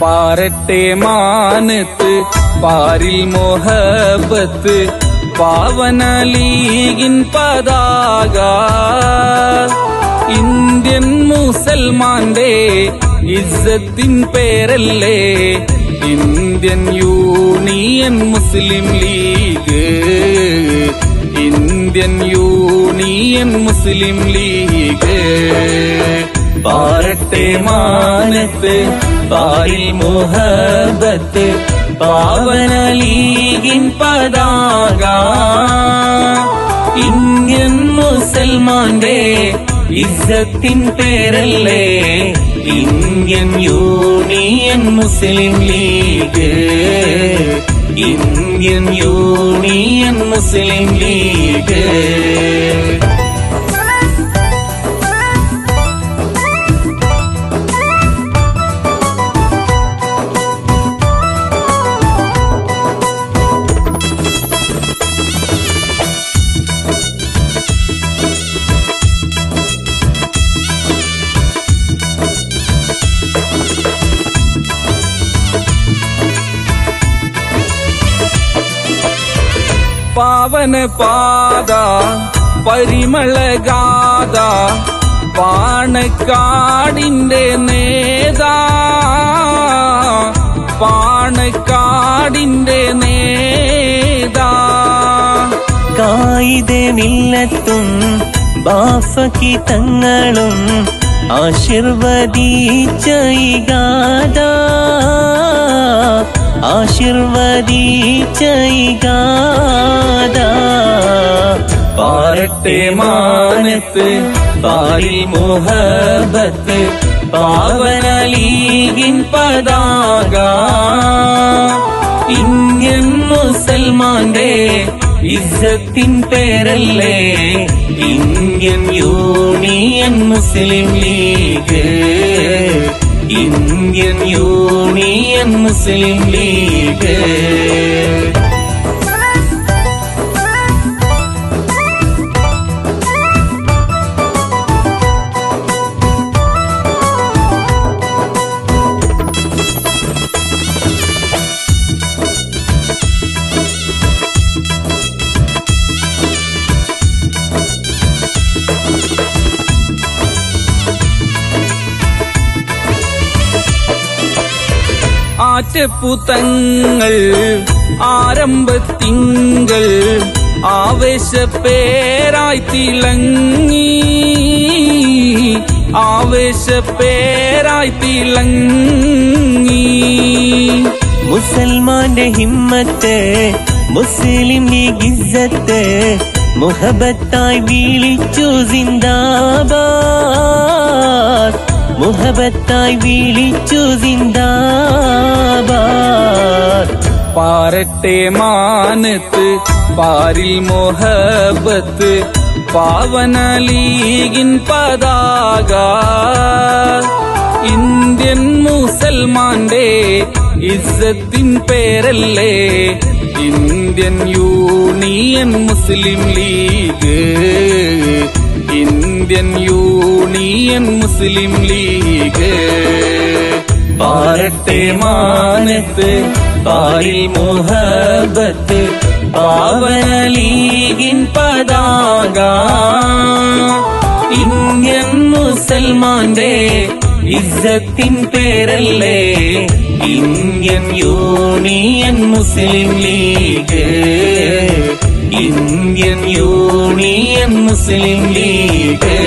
പാറട്ടെ മാനത്ത് പാരിൽ മൊഹബത്ത് പാവന ലീഗിൻ പതാക ഇന്ത്യൻ മുസൽമാന്റെ ഇസ്സത്തിൻ പേരല്ലേ ഇന്ത്യൻ യൂണിയൻ മുസ്ലിം ലീഗ് ഇന്ത്യൻ യൂണിയൻ മുസ്ലിം ലീഗ് പാറട്ടെ മാനത്ത് പാരിൽ മുഹബത്ത് പാവന ലീഗിൻ പതാക ഇന്ത്യൻ മുസൽമാന്റെ ഇസ്സത്തിൻ പേരല്ലേ ഇന്ത്യൻ യൂണിയൻ മുസ്ലിം ലീഗ് ഇന്ത്യൻ യൂണിയൻ മുസ്ലിം ലീഗ് പാവന പാത പരിമളഗാഥ പാണക്കാടിന്റെ നേതാ പാണക്കാടിന്റെ നേതാ കായിദെ മില്ലത്തും ബാഫക്കി തങ്ങളും ആശീർവദിച്ച ഈ ഗാഥ ആശീർവദിച്ച ഈ ഗാഥ പാറട്ടെ മാനത്ത് പാരിൽ മുഹബത്ത് പാവന ലീഗിൻ പതാക ഇന്ത്യൻ മുസൽമാന്റെ ഇസ്സത്തിൻ പേരല്ലേ ഇന്ത്യൻ യൂണിയൻ മുസ്ലിം ലീഗ് ഇന്ത്യൻ യൂണിയൻ മുസ്ലിം ലീഗ് ആറ്റപ്പുതങ്ങൾ ആരംഭത്തിങ്കൾ ആവേശപ്പേരായി തിളങ്ങി ആവേശപ്പേരായി തിളങ്ങി മുസൽമാന്റെ ഹിമ്മത്ത് മുസ്ലിം ലീഗ് ഇസ്സത്ത് മുഹബത്തായി വിളിച്ചു സിന്ദാബാദ് മുഹബത്തായി വിളിച്ചു സിന്ദാബാദ് പാറട്ടെ മാനത്ത് പാരിൽ മൊഹബത്ത് പാവന ലീഗിൻ പതാക ഇന്ത്യൻ മുസൽമാന്റെ ഇസ്സത്തിൻ പേരല്ലേ ഇന്ത്യൻ യൂണിയൻ മുസ്ലിം ലീഗ് ഇന്ത്യൻ യൂണിയൻ മുസ്ലിം ലീഗ് പാറട്ടെ മാനത്ത് പാരിൽ മുഹബത്ത് പാവന ലീഗിൻ പതാക ഇന്ത്യൻ മുസൽമാന്റെ ഇസ്സത്തിൻ പേരല്ലേ ഇന്ത്യൻ യൂണിയൻ മുസ്ലിം ലീഗ് ഇന്ത്യൻ യൂണിയൻ മുസ്ലിം ലീഗ്